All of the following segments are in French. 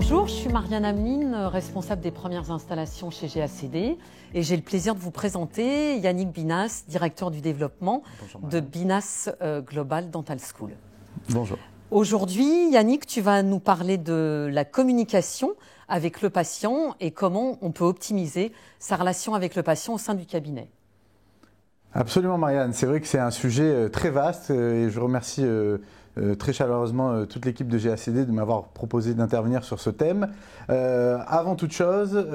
Bonjour, je suis Marianne Amine, responsable des premières installations chez GACD et j'ai le plaisir de vous présenter Yannick Binas, directeur du développement de Binas Global Dental School. Bonjour. Aujourd'hui, Yannick, tu vas nous parler de la communication avec le patient et comment on peut optimiser sa relation avec le patient au sein du cabinet. Absolument Marianne, c'est vrai que c'est un sujet très vaste et je remercie très chaleureusement toute l'équipe de GACD de m'avoir proposé d'intervenir sur ce thème. Avant toute chose,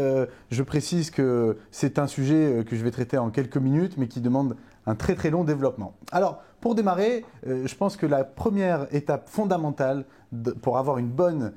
je précise que c'est un sujet que je vais traiter en quelques minutes mais qui demande un très très long développement. Alors pour démarrer, je pense que la première étape fondamentale pour avoir une bonne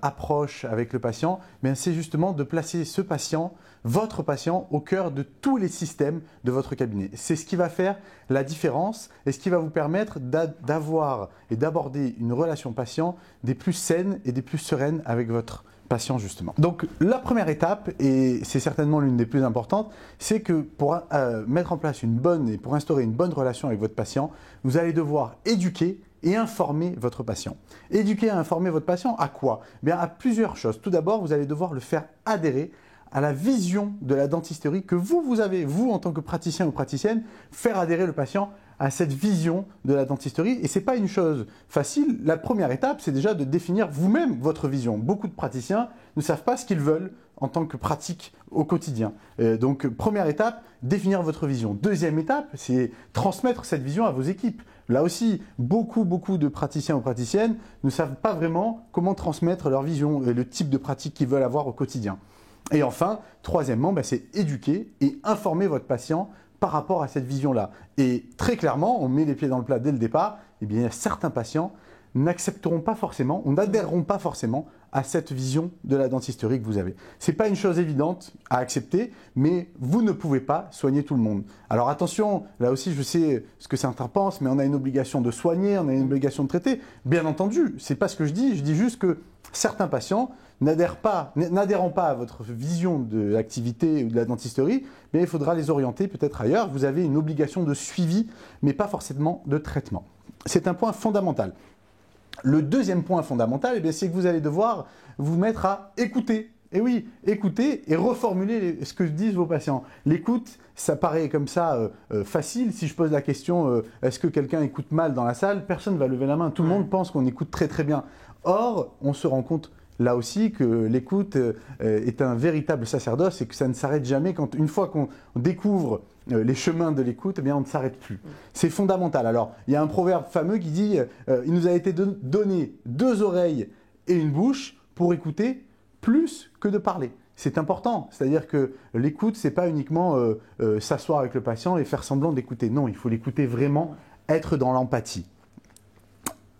approche avec le patient, c'est justement de placer ce patient, votre patient, au cœur de tous les systèmes de votre cabinet. C'est ce qui va faire la différence et ce qui va vous permettre d'avoir et d'aborder une relation patient des plus saines et des plus sereines avec votre patient justement. Donc la première étape, et c'est certainement l'une des plus importantes, c'est que pour mettre en place une bonne et pour instaurer une bonne relation avec votre patient, vous allez devoir éduquer et informer votre patient. Éduquer et informer votre patient à quoi? À plusieurs choses. Tout d'abord, vous allez devoir le faire adhérer à la vision de la dentisterie que vous avez, vous en tant que praticien ou praticienne, faire adhérer le patient à cette vision de la dentisterie. Et ce n'est pas une chose facile. La première étape, c'est déjà de définir vous-même votre vision. Beaucoup de praticiens ne savent pas ce qu'ils veulent en tant que pratique au quotidien. Donc, première étape, définir votre vision. Deuxième étape, c'est transmettre cette vision à vos équipes. Là aussi, beaucoup de praticiens ou praticiennes ne savent pas vraiment comment transmettre leur vision et le type de pratique qu'ils veulent avoir au quotidien. Et enfin, troisièmement, c'est éduquer et informer votre patient par rapport à cette vision-là. Et très clairement, on met les pieds dans le plat dès le départ, certains patients n'accepteront pas forcément, ou n'adhéreront pas forcément à cette vision de la dentisterie que vous avez. Ce n'est pas une chose évidente à accepter, mais vous ne pouvez pas soigner tout le monde. Alors attention, là aussi je sais ce que certains pensent, mais on a une obligation de soigner, on a une obligation de traiter. Bien entendu, ce n'est pas ce que je dis juste que certains patients n'adhérant pas à votre vision de l'activité ou de la dentisterie, il faudra les orienter peut-être ailleurs. Vous avez une obligation de suivi, mais pas forcément de traitement. C'est un point fondamental. Le deuxième point fondamental, c'est que vous allez devoir vous mettre à écouter. Et oui, écouter et reformuler ce que disent vos patients. L'écoute, ça paraît comme ça facile. Si je pose la question, est-ce que quelqu'un écoute mal dans la salle? Personne ne va lever la main. Tout le monde pense qu'on écoute très très bien. Or, on se rend compte là aussi que l'écoute est un véritable sacerdoce et que ça ne s'arrête jamais. Une fois qu'on découvre les chemins de l'écoute, on ne s'arrête plus. C'est fondamental. Alors, il y a un proverbe fameux qui dit il nous a été donné 2 oreilles et une bouche pour écouter plus que de parler. C'est important. C'est-à-dire que l'écoute, ce n'est pas uniquement s'asseoir avec le patient et faire semblant d'écouter. Non, il faut l'écouter vraiment, être dans l'empathie.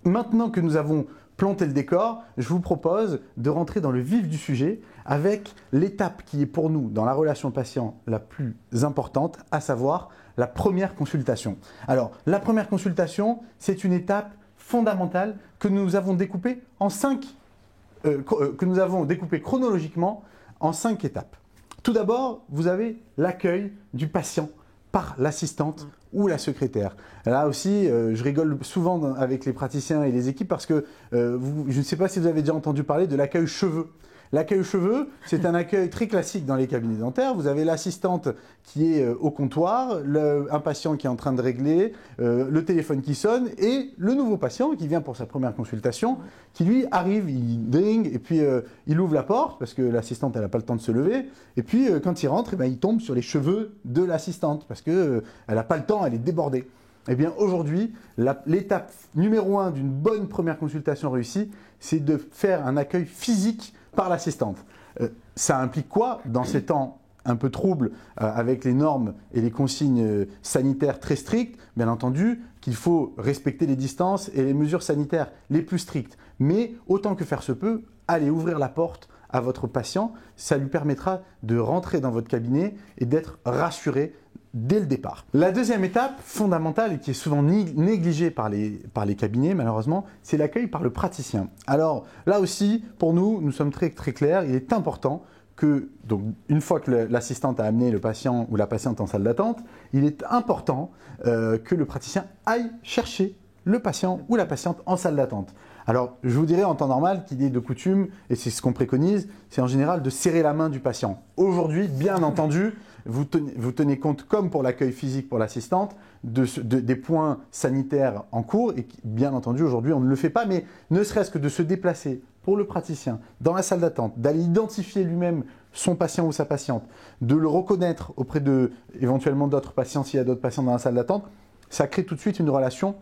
Maintenant que nous avons planter le décor, je vous propose de rentrer dans le vif du sujet avec l'étape qui est pour nous dans la relation patient la plus importante, à savoir la première consultation. Alors, la première consultation, c'est une étape fondamentale que nous avons découpée chronologiquement en 5 étapes. Tout d'abord, vous avez l'accueil du patient par l'assistante ou la secrétaire. Là aussi, je rigole souvent avec les praticiens et les équipes parce que je ne sais pas si vous avez déjà entendu parler de l'accueil cheveux. L'accueil cheveux, c'est un accueil très classique dans les cabinets dentaires. Vous avez l'assistante qui est au comptoir, un patient qui est en train de régler, le téléphone qui sonne et le nouveau patient qui vient pour sa première consultation, qui lui arrive, il ding et puis il ouvre la porte parce que l'assistante elle n'a pas le temps de se lever et puis quand il rentre, il tombe sur les cheveux de l'assistante parce qu'elle n'a pas le temps, elle est débordée. Aujourd'hui, l'étape numéro 1 d'une bonne première consultation réussie, c'est de faire un accueil physique par l'assistante. Ça implique quoi dans ces temps un peu troubles avec les normes et les consignes sanitaires très strictes? Bien entendu qu'il faut respecter les distances et les mesures sanitaires les plus strictes. Mais autant que faire se peut, allez ouvrir la porte à votre patient. Ça lui permettra de rentrer dans votre cabinet et d'être rassuré dès le départ. La deuxième étape fondamentale et qui est souvent négligée par les cabinets malheureusement, c'est l'accueil par le praticien. Alors là aussi, pour nous, nous sommes très très clairs, il est important que, donc, une fois que l'assistante a amené le patient ou la patiente en salle d'attente, il est important que le praticien aille chercher le patient ou la patiente en salle d'attente. Alors, je vous dirais en temps normal qu'il est de coutume, et c'est ce qu'on préconise, c'est en général de serrer la main du patient. Aujourd'hui, bien entendu, vous tenez compte, comme pour l'accueil physique pour l'assistante, des points sanitaires en cours. Et bien entendu, aujourd'hui, on ne le fait pas, mais ne serait-ce que de se déplacer pour le praticien dans la salle d'attente, d'aller identifier lui-même son patient ou sa patiente, de le reconnaître auprès de éventuellement d'autres patients s'il y a d'autres patients dans la salle d'attente, ça crée tout de suite une relation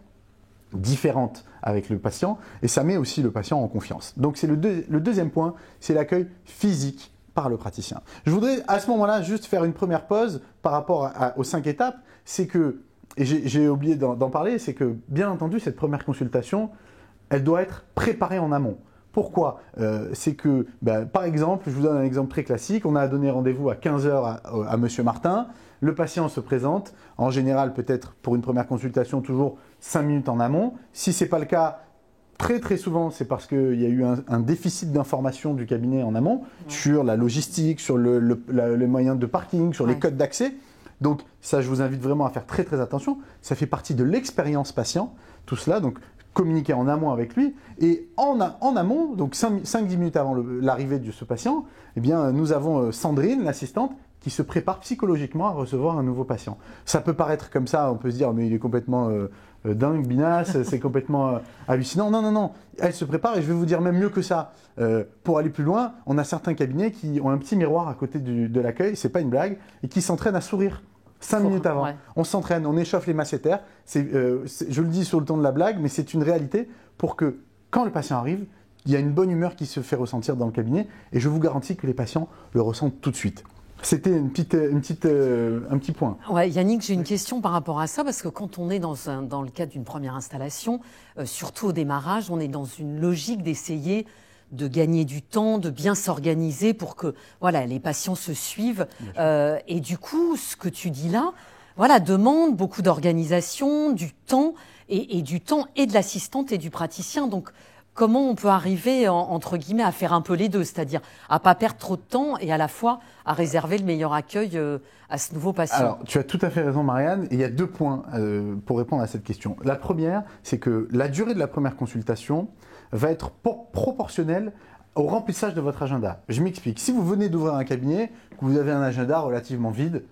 différente avec le patient et ça met aussi le patient en confiance. Donc c'est le deuxième point, c'est l'accueil physique par le praticien. Je voudrais à ce moment-là juste faire une première pause par rapport aux 5 étapes. C'est que, et j'ai oublié d'en parler, c'est que bien entendu cette première consultation, elle doit être préparée en amont. Pourquoi ? C'est que, par exemple, je vous donne un exemple très classique, on a donné rendez-vous à 15h à Monsieur Martin, le patient se présente, en général peut-être pour une première consultation toujours 5 minutes en amont. Si ce n'est pas le cas, très très souvent c'est parce qu'il y a eu un déficit d'information du cabinet en amont sur la logistique, sur les moyens de parking, sur les codes d'accès. Donc ça, je vous invite vraiment à faire très très attention. Ça fait partie de l'expérience patient, tout cela. Donc communiquer en amont avec lui. Et en amont, donc 5-10 minutes avant l'arrivée de ce patient, eh bien, nous avons Sandrine, l'assistante, qui se prépare psychologiquement à recevoir un nouveau patient. Ça peut paraître comme ça, on peut se dire, mais il est complètement dingue, Binas, c'est complètement hallucinant. Non, non, non, elle se prépare et je vais vous dire même mieux que ça. Pour aller plus loin, on a certains cabinets qui ont un petit miroir à côté de l'accueil, c'est pas une blague, et qui s'entraînent à sourire. 5 minutes avant, ouais. On s'entraîne, on échauffe les masséters. Je le dis sur le ton de la blague, mais c'est une réalité pour que quand le patient arrive, il y a une bonne humeur qui se fait ressentir dans le cabinet et je vous garantis que les patients le ressentent tout de suite. C'était un petit point. Ouais, Yannick, j'ai une question par rapport à ça, parce que quand on est dans le cadre d'une première installation, surtout au démarrage, on est dans une logique d'essayer de gagner du temps, de bien s'organiser pour que les patients se suivent. Et du coup, ce que tu dis là, demande beaucoup d'organisation, du temps, et du temps et de l'assistante et du praticien. Donc, comment on peut arriver, entre guillemets, à faire un peu les deux, c'est-à-dire à ne pas perdre trop de temps et à la fois à réserver le meilleur accueil à ce nouveau patient? Alors, tu as tout à fait raison, Marianne. Et il y a 2 points pour répondre à cette question. La première, c'est que la durée de la première consultation va être proportionnelle au remplissage de votre agenda. Je m'explique. Si vous venez d'ouvrir un cabinet, que vous avez un agenda relativement vide,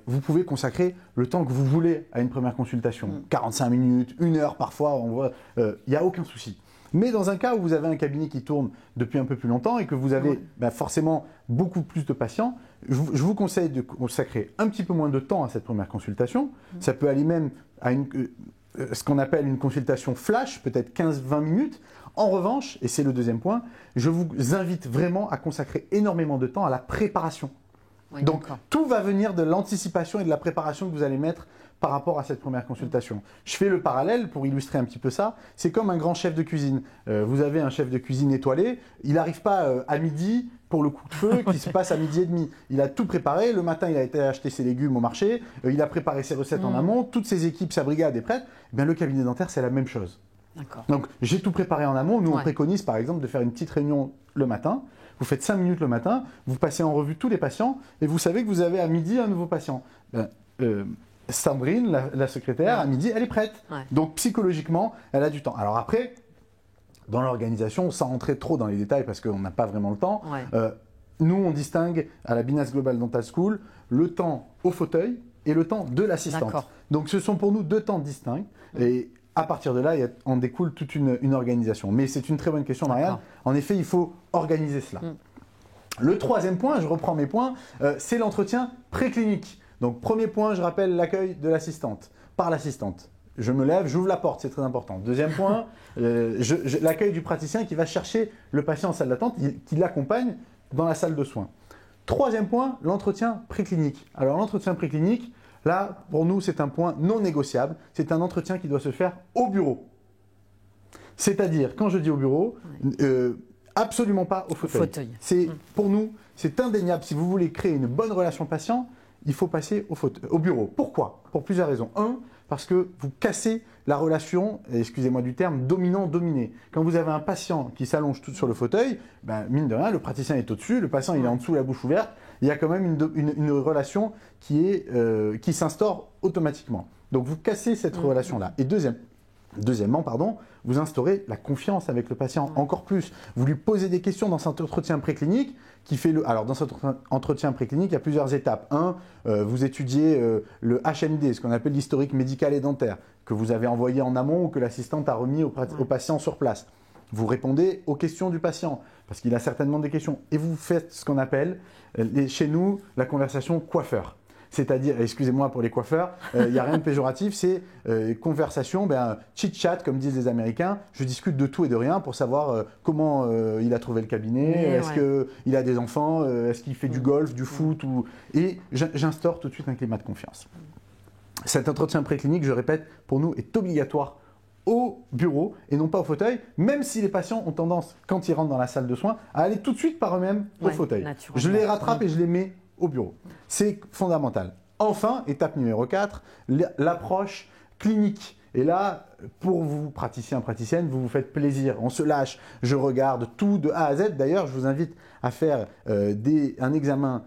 vous pouvez consacrer le temps que vous voulez à une première consultation. 45 minutes, 1 heure parfois, il n'y a aucun souci. Mais dans un cas où vous avez un cabinet qui tourne depuis un peu plus longtemps et que vous avez forcément beaucoup plus de patients, je vous conseille de consacrer un petit peu moins de temps à cette première consultation. Ça peut aller même à ce qu'on appelle une consultation flash, peut-être 15-20 minutes. En revanche, et c'est le deuxième point, je vous invite vraiment à consacrer énormément de temps à la préparation. Oui, donc, tout va venir de l'anticipation et de la préparation que vous allez mettre par rapport à cette première consultation. Je fais le parallèle pour illustrer un petit peu ça. C'est comme un grand chef de cuisine. Vous avez un chef de cuisine étoilé, il n'arrive pas à midi pour le coup de feu qui se passe à 12h30. Il a tout préparé. Le matin, il a été acheter ses légumes au marché. Il a préparé ses recettes en amont. Toutes ses équipes, sa brigade est prête. Eh bien, le cabinet dentaire, c'est la même chose. Donc, j'ai tout préparé en amont. Nous, on préconise par exemple de faire une petite réunion le matin. Vous faites 5 minutes le matin, vous passez en revue tous les patients et vous savez que vous avez à midi un nouveau patient. Sandrine, la secrétaire, à midi, elle est prête. Donc, psychologiquement, elle a du temps. Alors après, dans l'organisation, sans rentrer trop dans les détails parce qu'on n'a pas vraiment le temps, nous, on distingue à la Binas Global Dental School le temps au fauteuil et le temps de l'assistante. Donc, ce sont pour nous 2 temps distincts. Et à partir de là, en découle toute une organisation. Mais c'est une très bonne question, Marianne. En effet, il faut organiser cela. Le 3e point, je reprends mes points, c'est l'entretien préclinique. Donc, premier point, je rappelle l'accueil de l'assistante, par l'assistante. Je me lève, j'ouvre la porte, c'est très important. 2e point, l'accueil du praticien qui va chercher le patient en salle d'attente, qui l'accompagne dans la salle de soins. 3e point, l'entretien préclinique. Alors, l'entretien préclinique, là, pour nous, c'est un point non négociable. C'est un entretien qui doit se faire au bureau. C'est-à-dire, quand je dis au bureau, absolument pas au fauteuil. Pour nous, c'est indéniable. Si vous voulez créer une bonne relation patient, il faut passer au bureau. Pourquoi? Pour plusieurs raisons. 1, parce que vous cassez la relation, excusez-moi du terme, dominant-dominé. Quand vous avez un patient qui s'allonge tout sur le fauteuil, mine de rien, le praticien est au-dessus, le patient il est en dessous, la bouche ouverte. Il y a quand même une relation qui s'instaure automatiquement. Donc vous cassez cette relation-là. Et deuxième Deuxièmement, vous instaurez la confiance avec le patient encore plus. Vous lui posez des questions dans cet entretien préclinique Alors, dans cet entretien préclinique, il y a plusieurs étapes. Vous étudiez le HMD, ce qu'on appelle l'historique médical et dentaire, que vous avez envoyé en amont ou que l'assistante a remis au patient sur place. Vous répondez aux questions du patient, parce qu'il a certainement des questions. Et vous faites ce qu'on appelle, chez nous, la conversation coiffeur. C'est-à-dire, excusez-moi pour les coiffeurs, il n'y a rien de péjoratif, c'est conversation, chit-chat, comme disent les Américains. Je discute de tout et de rien pour savoir comment il a trouvé le cabinet, est-ce qu'il a des enfants, est-ce qu'il fait du golf, du foot, et j'instaure tout de suite un climat de confiance. Cet entretien préclinique, je répète, pour nous est obligatoire au bureau et non pas au fauteuil, même si les patients ont tendance, quand ils rentrent dans la salle de soins, à aller tout de suite par eux-mêmes au fauteuil. Je les rattrape et je les mets au bureau. C'est fondamental. Enfin, étape numéro 4, l'approche clinique. Et là, pour vous, praticiens, praticiennes, vous vous faites plaisir. On se lâche. Je regarde tout de A à Z. D'ailleurs, je vous invite à faire un examen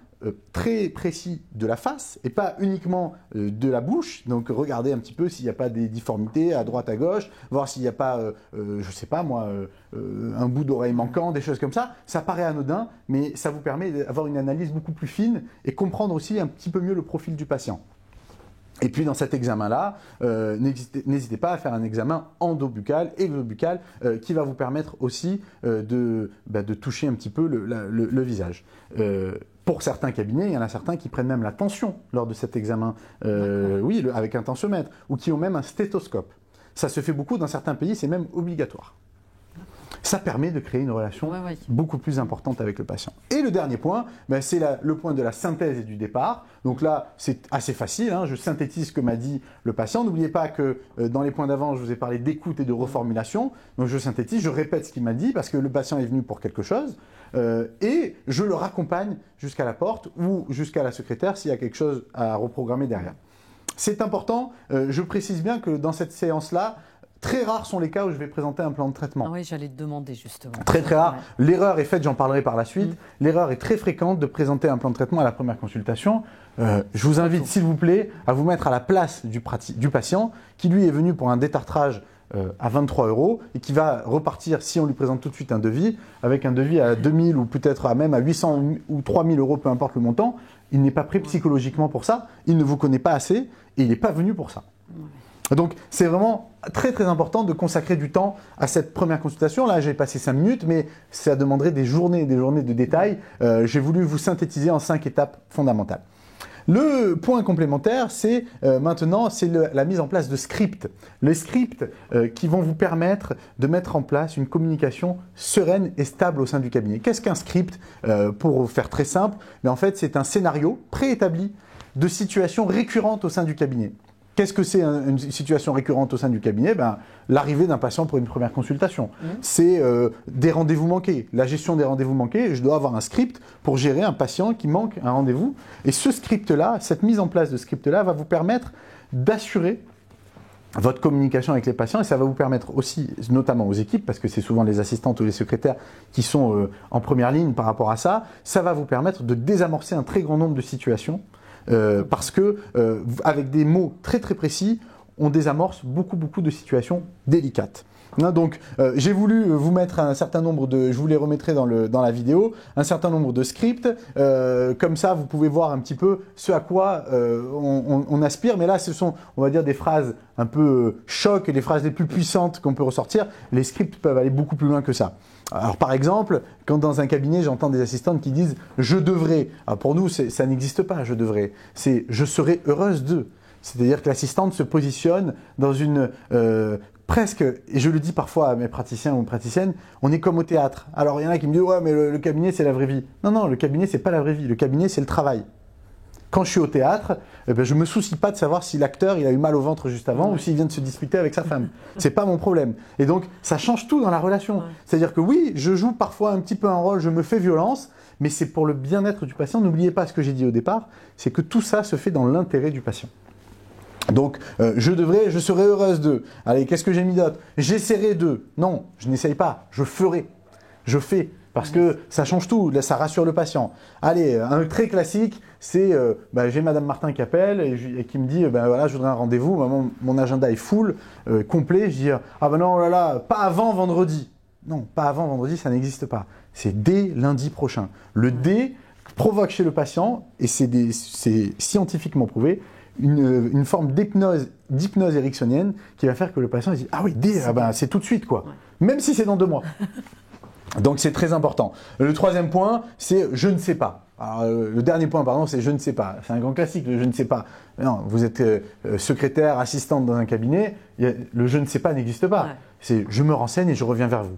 très précis de la face et pas uniquement de la bouche. Donc, regardez un petit peu s'il n'y a pas des difformités à droite, à gauche, voir s'il n'y a pas, je ne sais pas moi, un bout d'oreille manquant, des choses comme ça. Ça paraît anodin, mais ça vous permet d'avoir une analyse beaucoup plus fine et comprendre aussi un petit peu mieux le profil du patient. Et puis dans cet examen-là, n'hésitez pas à faire un examen endobuccal et globucal qui va vous permettre aussi de toucher un petit peu le visage. Pour certains cabinets, il y en a certains qui prennent même la tension lors de cet examen, avec un tensiomètre, ou qui ont même un stéthoscope. Ça se fait beaucoup dans certains pays, c'est même obligatoire. Ça permet de créer une relation beaucoup plus importante avec le patient. Et le dernier point, c'est le point de la synthèse et du départ. Donc là, c'est assez facile, je synthétise ce que m'a dit le patient. N'oubliez pas que dans les points d'avant, je vous ai parlé d'écoute et de reformulation. Donc je synthétise, je répète ce qu'il m'a dit parce que le patient est venu pour quelque chose. Et je le raccompagne jusqu'à la porte ou jusqu'à la secrétaire s'il y a quelque chose à reprogrammer derrière. C'est important, je précise bien que dans cette séance-là, très rares sont les cas où je vais présenter un plan de traitement. Ah oui, j'allais te demander justement. Très très rare. Ouais. L'erreur est faite, j'en parlerai par la suite. L'erreur est très fréquente de présenter un plan de traitement à la première consultation. Je vous invite, s'il vous plaît, à vous mettre à la place du patient qui lui est venu pour un détartrage à 23 € et qui va repartir, si on lui présente tout de suite un devis, avec un devis à 2000 ou peut-être même à 800 ou 3000 €, peu importe le montant. Il n'est pas prêt psychologiquement pour ça, il ne vous connaît pas assez et il n'est pas venu pour ça. Donc, c'est vraiment très très important de consacrer du temps à cette première consultation. Là, j'ai passé 5 minutes, mais ça demanderait des journées de détails. J'ai voulu vous synthétiser en 5 étapes fondamentales. Le point complémentaire, c'est maintenant la mise en place de scripts. Les scripts qui vont vous permettre de mettre en place une communication sereine et stable au sein du cabinet. Qu'est-ce qu'un script? Pour faire très simple, mais en fait, c'est un scénario préétabli de situations récurrentes au sein du cabinet. Qu'est-ce que c'est une situation récurrente au sein du cabinet? L'arrivée d'un patient pour une première consultation. C'est des rendez-vous manqués. La gestion des rendez-vous manqués, je dois avoir un script pour gérer un patient qui manque un rendez-vous. Et ce script-là, cette mise en place de script-là va vous permettre d'assurer votre communication avec les patients et ça va vous permettre aussi, notamment aux équipes, parce que c'est souvent les assistantes ou les secrétaires qui sont en première ligne par rapport à ça, ça va vous permettre de désamorcer un très grand nombre de situations. Parce que avec des mots très très précis, on désamorce beaucoup de situations délicates. Donc j'ai voulu vous mettre un certain nombre je vous les remettrai dans la vidéo, un certain nombre de scripts, comme ça vous pouvez voir un petit peu ce à quoi on aspire, mais là ce sont, on va dire, des phrases un peu choc et les phrases les plus puissantes qu'on peut ressortir. Les scripts peuvent aller beaucoup plus loin que ça. Alors par exemple, quand dans un cabinet j'entends des assistantes qui disent « je devrais », alors pour nous ça n'existe pas « je devrais », c'est « je serais heureuse de ». C'est-à-dire que l'assistante se positionne dans une presque, et je le dis parfois à mes praticiens ou praticiennes, on est comme au théâtre. Alors il y en a qui me disent « ouais mais le cabinet c'est la vraie vie ». Non, le cabinet c'est pas la vraie vie, le cabinet c'est le travail. Quand je suis au théâtre, je me soucie pas de savoir si l'acteur il a eu mal au ventre juste avant ou s'il vient de se disputer avec sa femme. C'est pas mon problème. Et donc ça change tout dans la relation. C'est-à-dire que oui, je joue parfois un petit peu un rôle, je me fais violence, mais c'est pour le bien-être du patient. N'oubliez pas ce que j'ai dit au départ, c'est que tout ça se fait dans l'intérêt du patient. Donc, je serais heureuse de. Allez, qu'est-ce que j'ai mis d'autre? J'essaierai de. Non, je n'essaye pas, je ferai. Je fais. parce que ça change tout, là, ça rassure le patient. Allez, un très classique, c'est j'ai Madame Martin qui appelle et qui me dit voilà, je voudrais un rendez-vous, mon agenda est full, complet. Je dis ah ben non, oh là là, pas avant vendredi. Non, pas avant vendredi, ça n'existe pas. C'est dès lundi prochain. Le D provoque chez le patient, et c'est scientifiquement prouvé, une forme d'hypnose ericksonienne qui va faire que le patient dit ah oui, D, c'est tout de suite quoi. Ouais. Même si c'est dans 2 mois. Donc c'est très important. Le 3e point, c'est je ne sais pas. Alors, le dernier point, pardon, c'est je ne sais pas. C'est un grand classique, le je ne sais pas. Non, vous êtes secrétaire, assistante dans un cabinet, le je ne sais pas n'existe pas. Ouais. C'est je me renseigne et je reviens vers vous.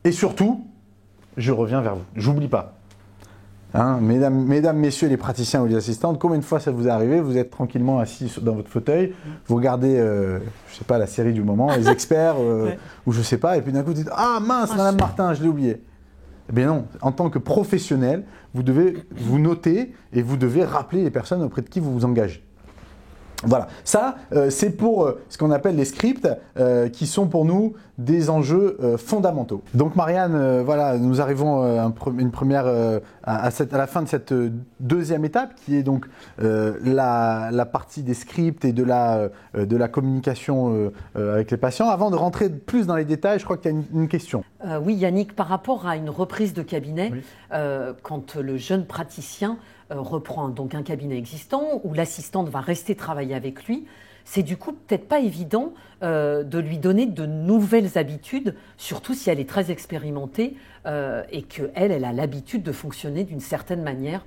Et surtout, je reviens vers vous. J'oublie pas. Hein, mesdames, messieurs les praticiens ou les assistantes, combien de fois ça vous est arrivé? Vous êtes tranquillement assis dans votre fauteuil, vous regardez, je sais pas, la série du moment, les experts, ouais. Ou je sais pas, et puis d'un coup vous dites ah mince, Madame Martin, je l'ai oublié. Eh bien non, en tant que professionnel, vous devez vous noter et vous devez rappeler les personnes auprès de qui vous vous engagez. Voilà, ça c'est pour ce qu'on appelle les scripts qui sont pour nous des enjeux fondamentaux. Donc Marianne, voilà, nous arrivons à la fin de cette 2e étape qui est donc la partie des scripts et de la communication avec les patients. Avant de rentrer plus dans les détails, je crois qu'il y a une question. Oui Yannick, par rapport à une reprise de cabinet, oui. Quand le jeune praticien reprend donc un cabinet existant où l'assistante va rester travailler avec lui, c'est du coup peut-être pas évident de lui donner de nouvelles habitudes, surtout si elle est très expérimentée et qu'elle a l'habitude de fonctionner d'une certaine manière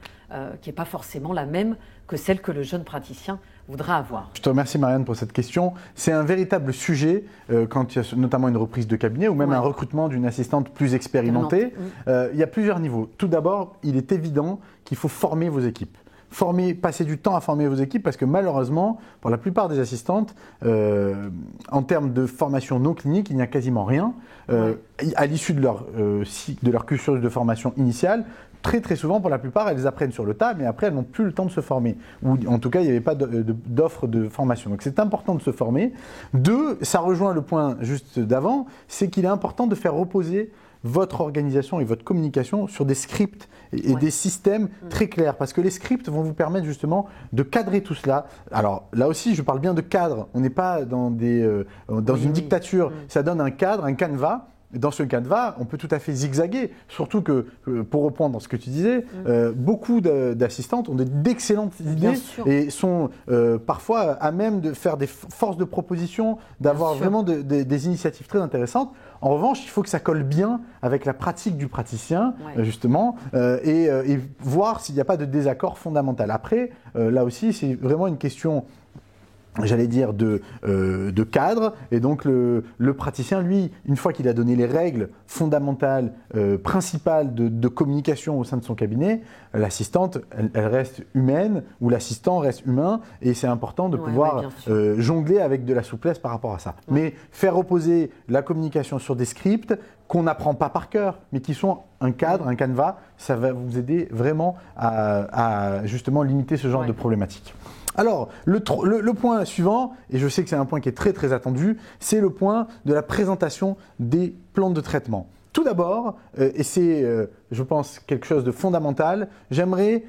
qui n'est pas forcément la même que celle que le jeune praticien voudra avoir. Je te remercie Marianne pour cette question. C'est un véritable sujet quand il y a notamment une reprise de cabinet ou même ouais. Un recrutement d'une assistante plus expérimentée. Il y a plusieurs niveaux. Tout d'abord, il est évident qu'il faut former vos équipes. Passer du temps à former vos équipes parce que malheureusement, pour la plupart des assistantes, en termes de formation non clinique, il n'y a quasiment rien. À l'issue de leur cursus de formation initiale, très souvent, pour la plupart, elles apprennent sur le tas, mais après, elles n'ont plus le temps de se former. Ou en tout cas, il n'y avait pas d'offre de formation. Donc, c'est important de se former. 2, ça rejoint le point juste d'avant, c'est qu'il est important de faire reposer votre organisation et votre communication sur des scripts et ouais. Des systèmes très clairs. Parce que les scripts vont vous permettre justement de cadrer tout cela. Alors là aussi, je parle bien de cadre. On n'est pas dans une dictature. Ça donne un cadre, un canevas. Dans ce canevas, on peut tout à fait zigzaguer. Surtout que, pour reprendre ce que tu disais, beaucoup d'assistantes ont d'excellentes idées et sont parfois à même de faire des forces de proposition, d'avoir vraiment des initiatives très intéressantes. En revanche, il faut que ça colle bien avec la pratique du praticien, justement, et voir s'il n'y a pas de désaccord fondamental. Après, là aussi, c'est vraiment une question, j'allais dire, de cadre. Et donc, le praticien, lui, une fois qu'il a donné les règles fondamentales, principales de communication au sein de son cabinet, l'assistante, elle reste humaine, ou l'assistant reste humain, et c'est important de pouvoir jongler avec de la souplesse par rapport à ça. Mais faire reposer la communication sur des scripts qu'on n'apprend pas par cœur, mais qui sont un cadre, un canevas, ça va vous aider vraiment à justement limiter ce genre de problématiques. Alors, le point suivant, et je sais que c'est un point qui est très attendu, c'est le point de la présentation des plans de traitement. Tout d'abord, et c'est, je pense, quelque chose de fondamental, j'aimerais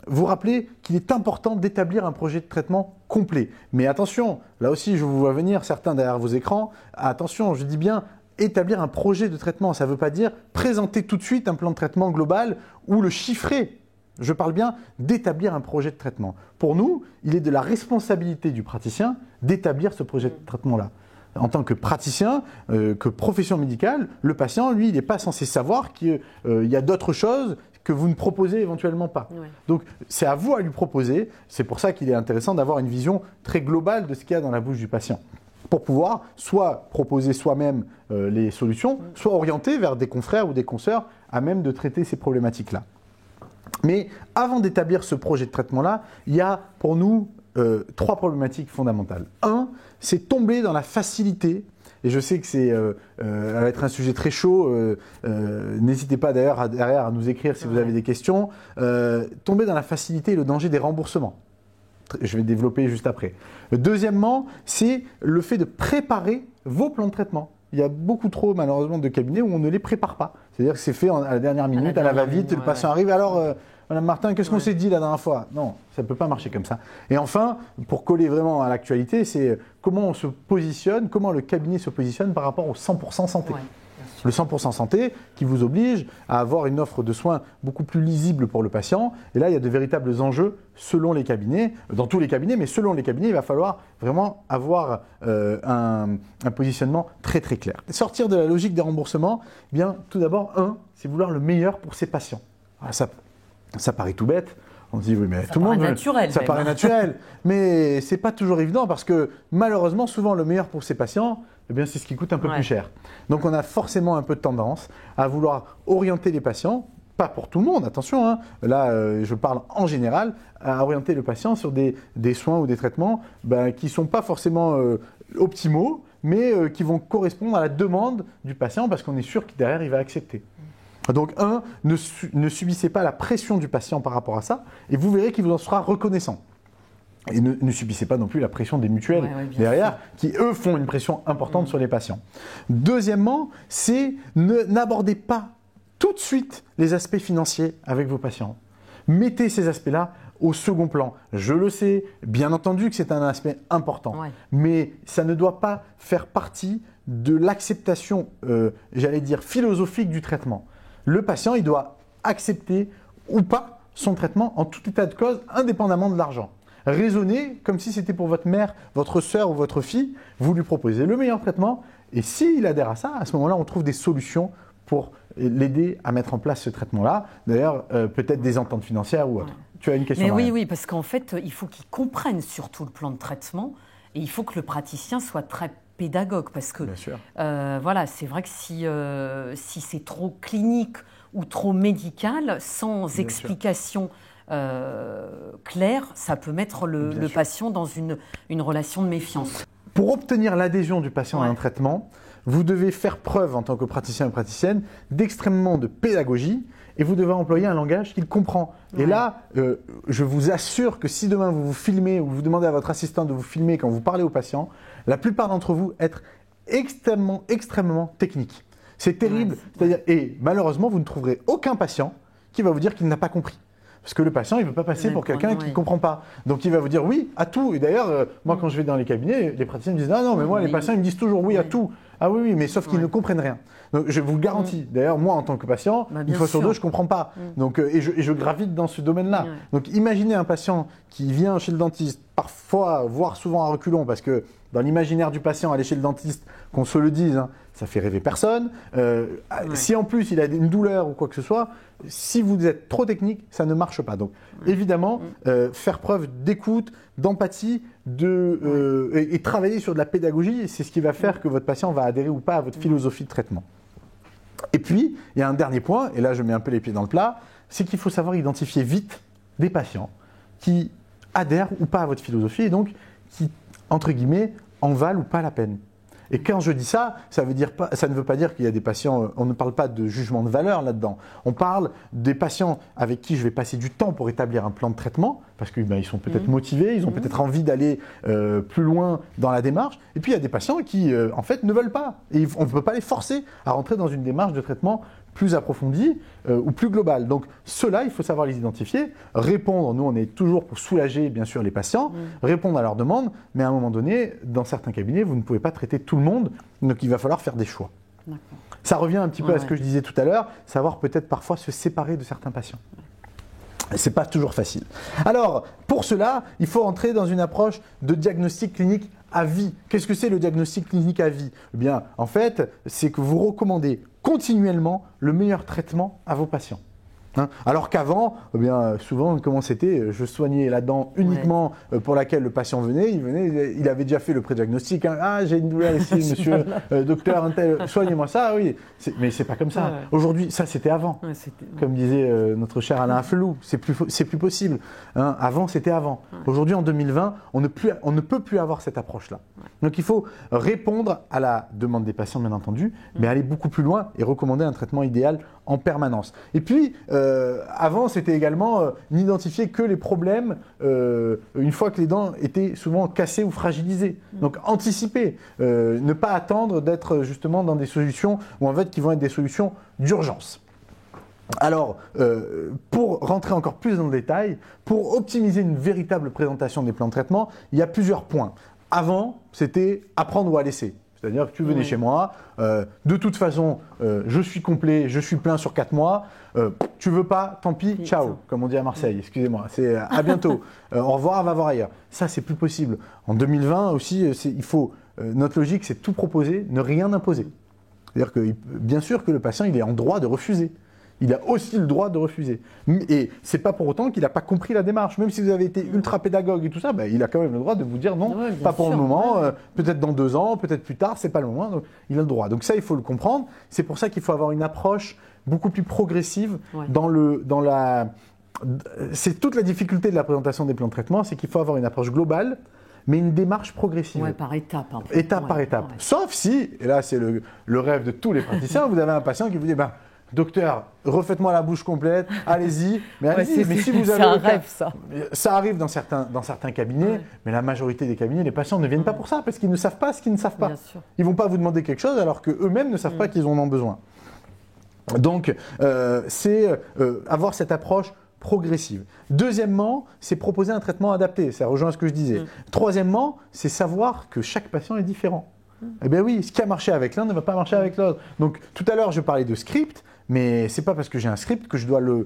vous rappeler qu'il est important d'établir un projet de traitement complet. Mais attention, là aussi, je vous vois venir, certains derrière vos écrans, attention, je dis bien établir un projet de traitement. Ça ne veut pas dire présenter tout de suite un plan de traitement global ou le chiffrer. Je parle bien d'établir un projet de traitement. Pour nous, il est de la responsabilité du praticien d'établir ce projet de traitement-là. En tant que praticien, que profession médicale, le patient, lui, il n'est pas censé savoir qu'il y a d'autres choses que vous ne proposez éventuellement pas. Donc, c'est à vous à lui proposer. C'est pour ça qu'il est intéressant d'avoir une vision très globale de ce qu'il y a dans la bouche du patient, pour pouvoir soit proposer soi-même les solutions, soit orienter vers des confrères ou des consoeurs à même de traiter ces problématiques-là. Mais avant d'établir ce projet de traitement-là, il y a pour nous 3 problématiques fondamentales. 1, c'est tomber dans la facilité, et je sais que ça va être un sujet très chaud, n'hésitez pas d'ailleurs derrière à nous écrire si vous avez des questions, tomber dans la facilité et le danger des remboursements. Je vais développer juste après. Deuxièmement, c'est le fait de préparer vos plans de traitement. Il y a beaucoup trop, malheureusement, de cabinets où on ne les prépare pas. C'est-à-dire que c'est fait à la dernière minute, à la va-vite, le patient arrive. Alors, Madame Martin, qu'est-ce qu'on s'est dit la dernière fois? Non, ça ne peut pas marcher comme ça. Et enfin, pour coller vraiment à l'actualité, c'est comment on se positionne, comment le cabinet se positionne par rapport au 100% santé. Le 100% santé qui vous oblige à avoir une offre de soins beaucoup plus lisible pour le patient. Et là, il y a de véritables enjeux selon les cabinets, dans tous les cabinets, mais selon les cabinets, il va falloir vraiment avoir un positionnement très très clair. Sortir de la logique des remboursements, eh bien, tout d'abord, c'est vouloir le meilleur pour ses patients. Alors, ça paraît tout bête. On se dit, oui, mais ça tout le monde. Naturel, ça paraît naturel. Mais ce n'est pas toujours évident parce que malheureusement, souvent, le meilleur pour ses patients, eh bien, c'est ce qui coûte un peu plus cher. Donc, on a forcément un peu de tendance à vouloir orienter les patients, pas pour tout le monde, attention, hein. Là, je parle en général, à orienter le patient sur des soins ou des traitements qui ne sont pas forcément optimaux, mais qui vont correspondre à la demande du patient parce qu'on est sûr que derrière, il va accepter. Donc, ne subissez pas la pression du patient par rapport à ça, et vous verrez qu'il vous en sera reconnaissant. Et ne subissez pas non plus la pression des mutuelles derrière, qui eux font une pression importante sur les patients. Deuxièmement, c'est n'abordez pas tout de suite les aspects financiers avec vos patients. Mettez ces aspects-là au second plan. Je le sais, bien entendu que c'est un aspect important, mais ça ne doit pas faire partie de l'acceptation, j'allais dire, philosophique du traitement. Le patient, il doit accepter ou pas son traitement en tout état de cause, indépendamment de l'argent. Raisonnez comme si c'était pour votre mère, votre sœur ou votre fille, vous lui proposez le meilleur traitement et s'il adhère à ça, à ce moment-là, on trouve des solutions pour l'aider à mettre en place ce traitement-là. D'ailleurs, peut-être des ententes financières ou autre. Tu as une question? Mais oui, parce qu'en fait, il faut qu'il comprenne surtout le plan de traitement et il faut que le praticien soit très pédagogue parce que voilà, c'est vrai que si c'est trop clinique ou trop médical, sans explication claire, ça peut mettre le patient dans une relation de méfiance. Pour obtenir l'adhésion du patient à un traitement, vous devez faire preuve en tant que praticien ou praticienne d'extrêmement de pédagogie et vous devez employer un langage qu'il comprend. Et là, je vous assure que si demain vous vous filmez ou vous demandez à votre assistant de vous filmer quand vous parlez au patient, la plupart d'entre vous être extrêmement technique. C'est terrible. Et malheureusement, vous ne trouverez aucun patient qui va vous dire qu'il n'a pas compris. Parce que le patient, il ne veut pas passer pour quelqu'un qui ne comprend pas. Donc, il va vous dire oui à tout. Et d'ailleurs, moi, quand je vais dans les cabinets, les praticiens me disent « Ah non, mais moi, les patients, ils me disent toujours oui à tout. » Ah oui, mais sauf qu'ils ne comprennent rien. Donc, je vous le garantis. D'ailleurs, moi, en tant que patient, une fois sur deux, je ne comprends pas. Donc, et je gravite dans ce domaine-là. Donc, imaginez un patient qui vient chez le dentiste, parfois, voire souvent à reculons, parce que dans l'imaginaire du patient, aller chez le dentiste, qu'on se le dise, ça fait rêver personne. Si en plus, il a une douleur ou quoi que ce soit, si vous êtes trop technique, ça ne marche pas. Donc, évidemment, faire preuve d'écoute, d'empathie et travailler sur de la pédagogie, c'est ce qui va faire que votre patient va adhérer ou pas à votre philosophie de traitement. Et puis, il y a un dernier point, et là, je mets un peu les pieds dans le plat, c'est qu'il faut savoir identifier vite des patients qui adhèrent ou pas à votre philosophie et donc qui, entre guillemets, en valent ou pas la peine. Et quand je dis ça, ça ne veut pas dire qu'il y a des patients, on ne parle pas de jugement de valeur là-dedans. On parle des patients avec qui je vais passer du temps pour établir un plan de traitement, parce qu'ils sont peut-être motivés, ils ont peut-être envie d'aller plus loin dans la démarche. Et puis il y a des patients qui, en fait, ne veulent pas. Et on ne peut pas les forcer à rentrer dans une démarche de traitement plus approfondie ou plus globale. Donc ceux-là, il faut savoir les identifier, répondre. Nous, on est toujours pour soulager, bien sûr, les patients, répondre à leurs demandes, mais à un moment donné, dans certains cabinets, vous ne pouvez pas traiter tout le monde, donc il va falloir faire des choix. Ça revient un petit peu à ce que je disais tout à l'heure, savoir peut-être parfois se séparer de certains patients. C'est pas toujours facile. Alors, pour cela, il faut entrer dans une approche de diagnostic clinique à vie. Qu'est-ce que c'est le diagnostic clinique à vie? Eh bien, en fait, c'est que vous recommandez continuellement le meilleur traitement à vos patients. Alors qu'avant, eh bien, souvent, comment c'était? Je soignais la dent uniquement pour laquelle le patient venait. Il avait déjà fait le pré-diagnostic. Ah, j'ai une douleur ici, monsieur docteur, soignez-moi ça. Oui, mais c'est pas comme ça. Aujourd'hui, ça c'était avant. Comme disait notre cher Alain Afflelou, c'est plus possible. Avant, c'était avant. Aujourd'hui, en 2020, on ne peut plus avoir cette approche-là. Donc, il faut répondre à la demande des patients, bien entendu, mais aller beaucoup plus loin et recommander un traitement idéal en permanence. Et puis, avant, c'était également n'identifier que les problèmes une fois que les dents étaient souvent cassées ou fragilisées. Donc, anticiper, ne pas attendre d'être justement dans des solutions ou en fait qui vont être des solutions d'urgence. Alors, pour rentrer encore plus dans le détail, pour optimiser une véritable présentation des plans de traitement, il y a plusieurs points. Avant, c'était apprendre ou à laisser. C'est-à-dire que tu venais chez moi, de toute façon, je suis complet, je suis plein sur 4 mois, tu veux pas, tant pis, ciao, comme on dit à Marseille, excusez-moi, c'est à bientôt, au revoir, va voir ailleurs. Ça, c'est plus possible. En 2020 aussi, notre logique, c'est tout proposer, ne rien imposer. C'est-à-dire que, bien sûr que le patient, il est en droit de refuser. Il a aussi le droit de refuser. Et c'est pas pour autant qu'il n'a pas compris la démarche. Même si vous avez été ultra pédagogue et tout ça, il a quand même le droit de vous dire non, pas pour le moment, peut-être dans 2 ans, peut-être plus tard, c'est pas le moment. Donc, il a le droit. Donc ça, il faut le comprendre. C'est pour ça qu'il faut avoir une approche beaucoup plus progressive c'est toute la difficulté de la présentation des plans de traitement, c'est qu'il faut avoir une approche globale, mais une démarche progressive. Par étape. Un peu. Étape par étape. Ouais. Sauf si, et là c'est le rêve de tous les praticiens, vous avez un patient qui vous dit docteur, refaites-moi la bouche complète, allez-y. Mais allez-y, mais si vous avez un rêve, ça. Ça arrive dans certains cabinets, mais la majorité des cabinets, les patients ne viennent pas pour ça, parce qu'ils ne savent pas ce qu'ils ne savent pas. Ils ne vont pas vous demander quelque chose alors qu'eux-mêmes ne savent pas qu'ils en ont besoin. Donc, c'est avoir cette approche progressive. Deuxièmement, c'est proposer un traitement adapté. Ça rejoint ce que je disais. Troisièmement, c'est savoir que chaque patient est différent. Eh bien oui, ce qui a marché avec l'un ne va pas marcher avec l'autre. Donc tout à l'heure, je parlais de script, mais c'est pas parce que j'ai un script que je dois le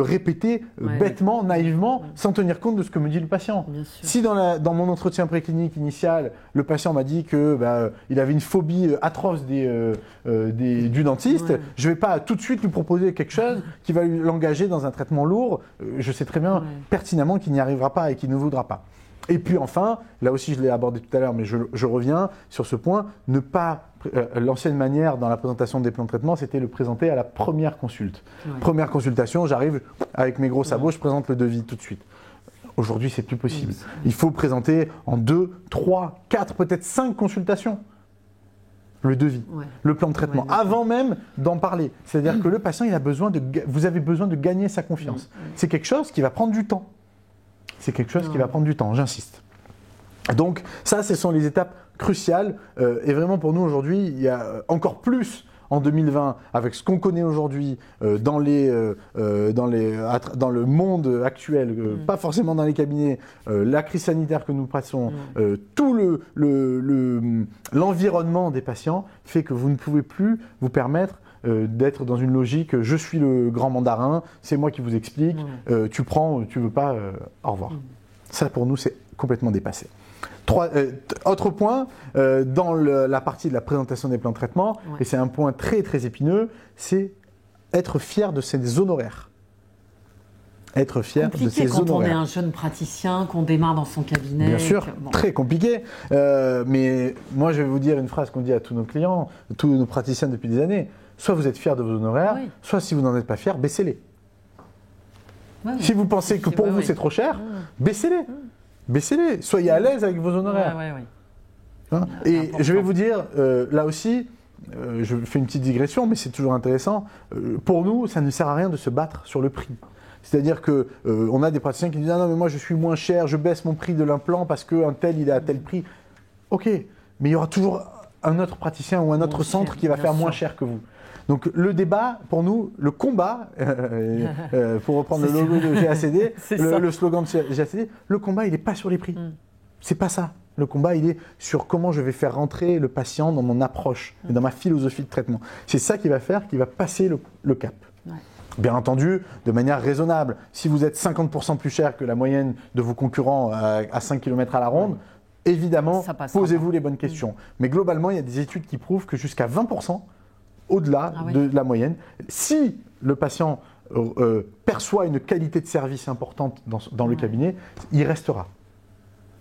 répéter bêtement, naïvement, sans tenir compte de ce que me dit le patient. Si dans mon entretien préclinique initial, le patient m'a dit que il avait une phobie atroce du dentiste, je vais pas tout de suite lui proposer quelque chose qui va l'engager dans un traitement lourd. Je sais très bien pertinemment qu'il n'y arrivera pas et qu'il ne voudra pas. Et puis enfin, là aussi je l'ai abordé tout à l'heure, mais je reviens sur ce point, ne pas, l'ancienne manière dans la présentation des plans de traitement, c'était le présenter à la première consulte. Première consultation, j'arrive avec mes gros sabots, je présente le devis tout de suite. Aujourd'hui, c'est plus possible. Il faut présenter en 2, 3, 4, peut-être 5 consultations. Le devis, le plan de traitement, avant même d'en parler. C'est-à-dire que le patient, vous avez besoin de gagner sa confiance. C'est quelque chose qui va prendre du temps. C'est quelque chose qui va prendre du temps, j'insiste. Donc ça, ce sont les étapes cruciales. Et vraiment pour nous aujourd'hui, il y a encore plus en 2020, avec ce qu'on connaît aujourd'hui dans le monde actuel, pas forcément dans les cabinets, la crise sanitaire que nous passons, tout l'environnement des patients fait que vous ne pouvez plus vous permettre d'être dans une logique, je suis le grand mandarin, c'est moi qui vous explique, tu prends, tu veux pas, au revoir. Ça pour nous c'est complètement dépassé. Autre point, dans la partie de la présentation des plans de traitement, et c'est un point très très épineux, c'est être fier de ses honoraires. Être fier de ses honoraires. Quand on est un jeune praticien, qu'on démarre dans son cabinet. Bien sûr, très compliqué. Mais moi je vais vous dire une phrase qu'on dit à tous nos clients, tous nos praticiens depuis des années. Soit vous êtes fiers de vos honoraires, soit si vous n'en êtes pas fiers, baissez-les. Si vous pensez que pour vous c'est trop cher, baissez-les. Baissez-les. Soyez à l'aise avec vos honoraires. Et je vais vous dire, là aussi, je fais une petite digression, mais c'est toujours intéressant. Pour nous, ça ne sert à rien de se battre sur le prix. C'est-à-dire qu'on a des praticiens qui disent « Ah non, mais moi je suis moins cher, je baisse mon prix de l'implant parce qu'un tel, il est à tel prix. » Ok, mais il y aura toujours un autre praticien ou un autre centre qui va faire moins cher que vous. Donc le débat, pour nous, le combat, pour reprendre le logo de GACD, le slogan de GACD, le combat, il n'est pas sur les prix. C'est pas ça. Le combat, il est sur comment je vais faire rentrer le patient dans mon approche et dans ma philosophie de traitement. C'est ça qui va faire, qui va passer le cap. Bien entendu, de manière raisonnable. Si vous êtes 50% plus cher que la moyenne de vos concurrents à 5 km à la ronde, évidemment, posez-vous les bonnes questions. Mais globalement, il y a des études qui prouvent que jusqu'à 20%, au-delà de la moyenne, si le patient perçoit une qualité de service importante dans le cabinet, il restera.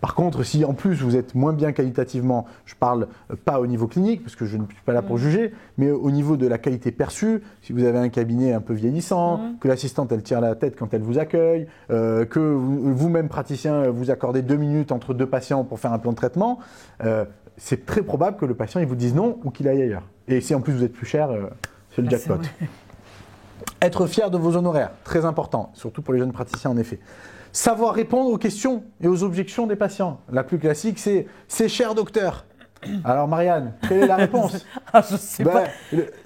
Par contre, si en plus vous êtes moins bien qualitativement, je ne parle pas au niveau clinique, parce que je ne suis pas là pour juger, mais au niveau de la qualité perçue, si vous avez un cabinet un peu vieillissant, que l'assistante elle tire la tête quand elle vous accueille, que vous-même praticien vous accordez 2 minutes entre 2 patients pour faire un plan de traitement, c'est très probable que le patient il vous dise non ou qu'il aille ailleurs. Et si en plus vous êtes plus cher, c'est le jackpot. Être fier de vos honoraires, très important, surtout pour les jeunes praticiens en effet. Savoir répondre aux questions et aux objections des patients. La plus classique, c'est cher docteur. Alors Marianne, quelle est la réponse? Je sais pas.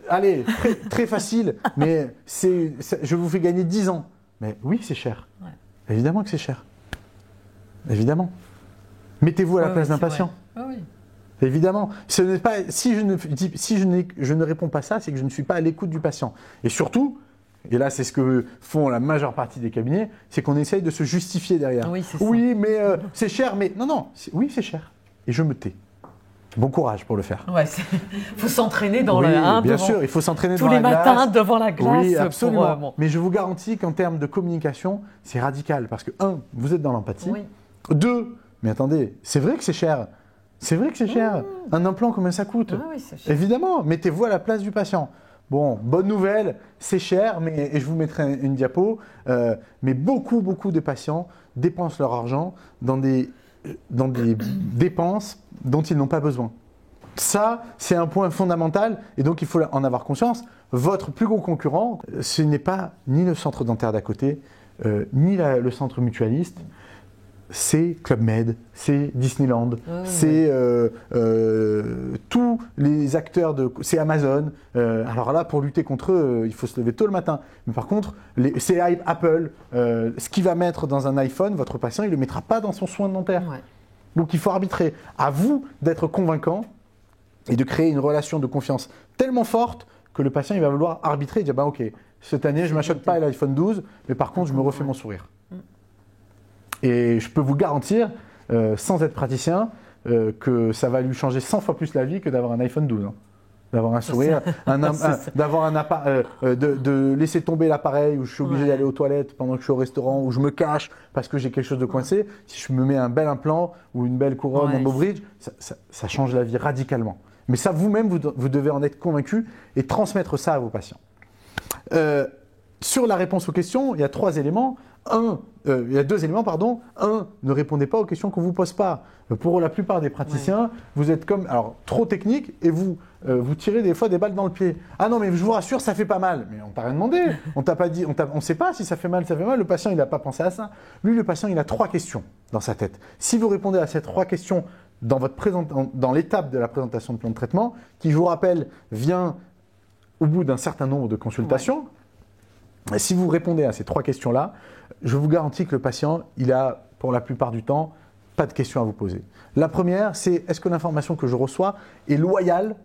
Allez, très facile, mais je vous fais gagner 10 ans. Mais oui, c'est cher. Ouais. Évidemment que c'est cher. Évidemment. Mettez-vous à la place d'un patient. Oui. Évidemment. Ce n'est pas, si je ne réponds pas ça, c'est que je ne suis pas à l'écoute du patient. Et surtout, et là c'est ce que font la majeure partie des cabinets, c'est qu'on essaye de se justifier derrière. Oui, mais c'est cher, mais non, oui, c'est cher. Et je me tais. Bon courage pour le faire. Ouais, faut s'entraîner dans bien sûr, il faut s'entraîner tous les matins devant la glace. Oui, absolument. Mais je vous garantis qu'en termes de communication, c'est radical parce que 1, vous êtes dans l'empathie. Oui. 2, mais attendez, c'est vrai que c'est cher. C'est vrai que c'est cher. Un implant, combien ça coûte? Oui, c'est cher. Évidemment, mettez-vous à la place du patient. Bon, bonne nouvelle, c'est cher, et je vous mettrai une diapo, mais beaucoup de patients dépensent leur argent dans des dépenses dont ils n'ont pas besoin. Ça, c'est un point fondamental et donc il faut en avoir conscience. Votre plus gros concurrent, ce n'est pas ni le centre dentaire d'à côté, ni le centre mutualiste, c'est Club Med, c'est Disneyland, c'est tous les acteurs c'est Amazon. Alors là, pour lutter contre eux, il faut se lever tôt le matin. Mais par contre, c'est Apple. Ce qu'il va mettre dans un iPhone, votre patient, il ne le mettra pas dans son soin dentaire. Ouais. Donc il faut arbitrer. À vous d'être convaincant et de créer une relation de confiance tellement forte que le patient, il va vouloir arbitrer et dire bah, ok, cette année, je ne m'achète pas l'iPhone 12, mais par contre, je me refais mon sourire. Et je peux vous garantir, sans être praticien, que ça va lui changer 100 fois plus la vie que d'avoir un iPhone 12. Hein. D'avoir un sourire, de laisser tomber l'appareil où je suis obligé d'aller aux toilettes pendant que je suis au restaurant, où je me cache parce que j'ai quelque chose de coincé. Si je me mets un bel implant ou une belle couronne en beau bridge, ça change la vie radicalement. Mais ça, vous-même, vous devez en être convaincu et transmettre ça à vos patients. Sur la réponse aux questions, il y a 3 éléments. Il y a 2 éléments, pardon. 1, ne répondez pas aux questions qu'on ne vous pose pas. Pour la plupart des praticiens, vous êtes trop technique et vous tirez des fois des balles dans le pied. Ah non, mais je vous rassure, ça fait pas mal. Mais on t'a rien demandé. On t'a pas dit, on sait pas si ça fait mal, ça fait mal. Le patient, il n'a pas pensé à ça. Lui, le patient, il a 3 questions dans sa tête. Si vous répondez à ces 3 questions dans l'étape de la présentation de plan de traitement, qui, je vous rappelle, vient au bout d'un certain nombre de consultations, et si vous répondez à ces 3 questions-là, je vous garantis que le patient, il a, pour la plupart du temps, pas de questions à vous poser. La première, c'est est-ce que l'information que je reçois est loyale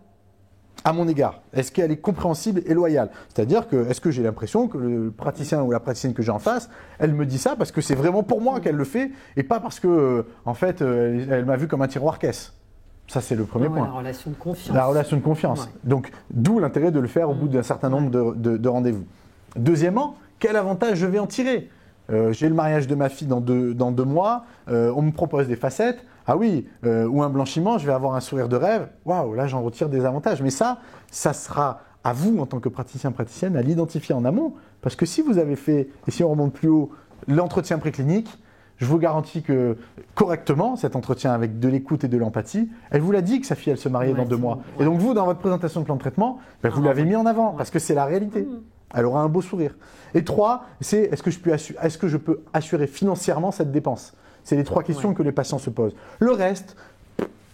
à mon égard? Est-ce qu'elle est compréhensible et loyale? C'est-à-dire que, est-ce que j'ai l'impression que le praticien ou la praticienne que j'ai en face, elle me dit ça parce que c'est vraiment pour moi qu'elle le fait et pas parce que, en fait, elle m'a vu comme un tiroir-caisse. Ça, c'est le premier point. La relation de confiance. La relation de confiance. Ouais. Donc, d'où l'intérêt de le faire au bout d'un certain nombre de rendez-vous. Deuxièmement, quel avantage je vais en tirer? J'ai le mariage de ma fille dans 2 mois, on me propose des facettes, ah oui, ou un blanchiment, je vais avoir un sourire de rêve, waouh, là j'en retire des avantages. Mais ça sera à vous en tant que praticien, praticienne, à l'identifier en amont, parce que si vous avez fait, et si on remonte plus haut, l'entretien préclinique, je vous garantis que correctement, cet entretien avec de l'écoute et de l'empathie, elle vous l'a dit que sa fille, elle se mariait dans 2 mois. Ouais. Et donc vous, dans votre présentation de plan de traitement, vous l'avez mis en avant, parce que c'est la réalité. Elle aura un beau sourire. Et 3, c'est est-ce que je peux assurer financièrement cette dépense? C'est les 3 questions que les patients se posent. Le reste,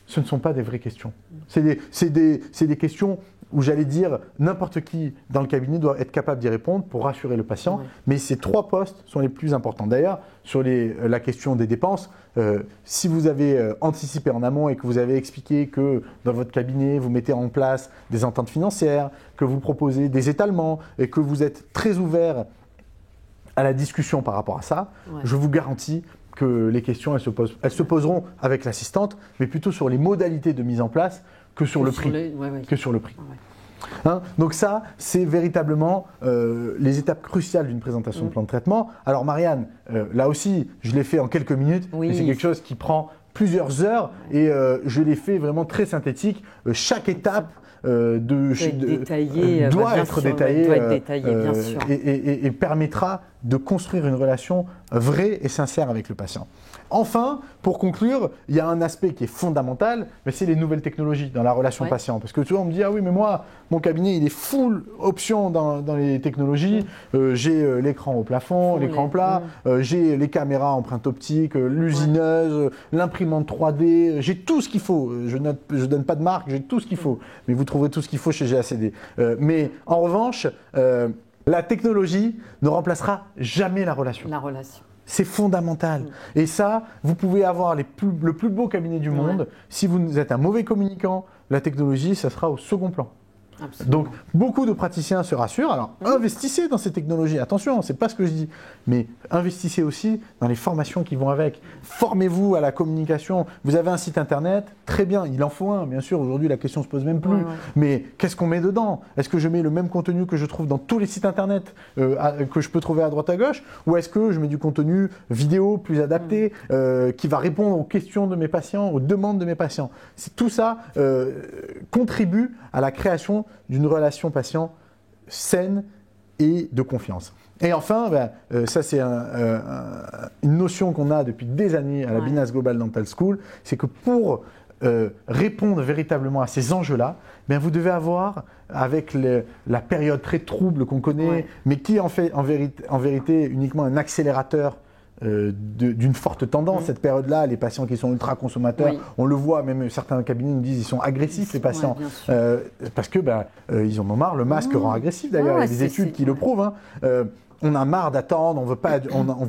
ce ne sont pas des vraies questions. C'est des questions où j'allais dire n'importe qui dans le cabinet doit être capable d'y répondre pour rassurer le patient. Ouais. Mais ces 3 postes sont les plus importants. D'ailleurs, sur la question des dépenses, si vous avez anticipé en amont et que vous avez expliqué que dans votre cabinet, vous mettez en place des ententes financières, que vous proposez des étalements et que vous êtes très ouvert à la discussion par rapport à ça, je vous garantis que les questions, elles se poseront avec l'assistante, mais plutôt sur les modalités de mise en place que sur le prix. Que sur le prix. Hein? Donc ça, c'est véritablement les étapes cruciales d'une présentation de plan de traitement. Alors Marianne, là aussi, je l'ai fait en quelques minutes, mais c'est quelque chose qui prend plusieurs heures et je l'ai fait vraiment très synthétique. Chaque étape doit être détaillée, bien sûr. Et permettra de construire une relation vraie et sincère avec le patient. Enfin, pour conclure, il y a un aspect qui est fondamental, mais c'est les nouvelles technologies dans la relation patient. Parce que tu vois, on me dit, ah oui, mais moi, mon cabinet, il est full option dans les technologies. J'ai l'écran au plafond, l'écran plat, j'ai les caméras empreinte optique, l'usineuse, l'imprimante 3D, j'ai tout ce qu'il faut. Je donne pas de marque, j'ai tout ce qu'il faut. Mais vous trouverez tout ce qu'il faut chez GACD. Mais en revanche, la technologie ne remplacera jamais la relation. La relation. C'est fondamental. Et ça, vous pouvez avoir le plus beau cabinet du monde. Si vous êtes un mauvais communicant, la technologie, ça sera au second plan. Absolument. Donc, beaucoup de praticiens se rassurent. Alors, investissez dans ces technologies. Attention, ce n'est pas ce que je dis. Mais investissez aussi dans les formations qui vont avec. Formez-vous à la communication. Vous avez un site internet, très bien, il en faut un. Bien sûr, aujourd'hui, la question ne se pose même plus. Mais qu'est-ce qu'on met dedans? Est-ce que je mets le même contenu que je trouve dans tous les sites internet que je peux trouver à droite à gauche? Ou est-ce que je mets du contenu vidéo plus adapté qui va répondre aux questions de mes patients, aux demandes de mes patients? Tout ça contribue à la création d'une relation patient saine et de confiance. Et enfin, ça c'est une notion qu'on a depuis des années à la Binas Global Dental School, c'est que pour répondre véritablement à ces enjeux-là, vous devez avoir, avec la période très trouble qu'on connaît, mais qui est en vérité uniquement un accélérateur d'une forte tendance, cette période-là, les patients qui sont ultra consommateurs, on le voit, même certains cabinets nous disent ils sont agressifs les patients, parce que ils en ont marre, le masque rend agressif d'ailleurs, il y a des études qui le prouvent, on a marre d'attendre, on veut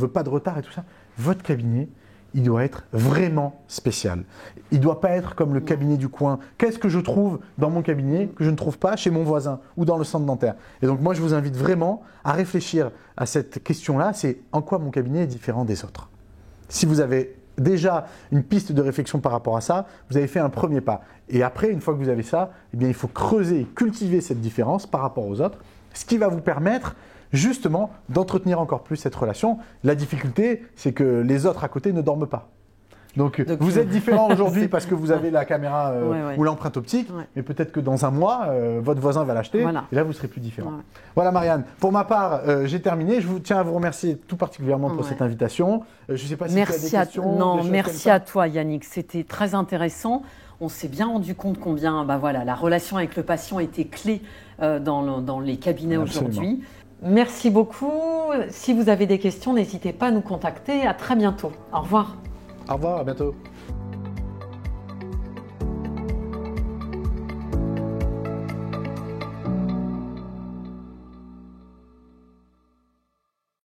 pas de retard et tout ça. Votre cabinet, il doit être vraiment spécial. Il ne doit pas être comme le cabinet du coin. Qu'est-ce que je trouve dans mon cabinet que je ne trouve pas chez mon voisin ou dans le centre dentaire? Et donc moi, je vous invite vraiment à réfléchir à cette question-là, c'est en quoi mon cabinet est différent des autres. Si vous avez déjà une piste de réflexion par rapport à ça, vous avez fait un premier pas. Et après, une fois que vous avez ça, il faut creuser et cultiver cette différence par rapport aux autres, ce qui va vous permettre justement d'entretenir encore plus cette relation. La difficulté, c'est que les autres à côté ne dorment pas. Donc vous êtes différent aujourd'hui parce que vous avez la caméra ou l'empreinte optique, mais peut-être que dans un mois, votre voisin va l'acheter et là, vous serez plus différent. Voilà Marianne, pour ma part, j'ai terminé. Je tiens à vous remercier tout particulièrement pour cette invitation. Je ne sais pas si tu as des questions. Non, merci à toi Yannick, c'était très intéressant. On s'est bien rendu compte combien la relation avec le patient était clé dans les cabinets aujourd'hui. Merci beaucoup. Si vous avez des questions, n'hésitez pas à nous contacter. À très bientôt. Au revoir. Au revoir, à bientôt.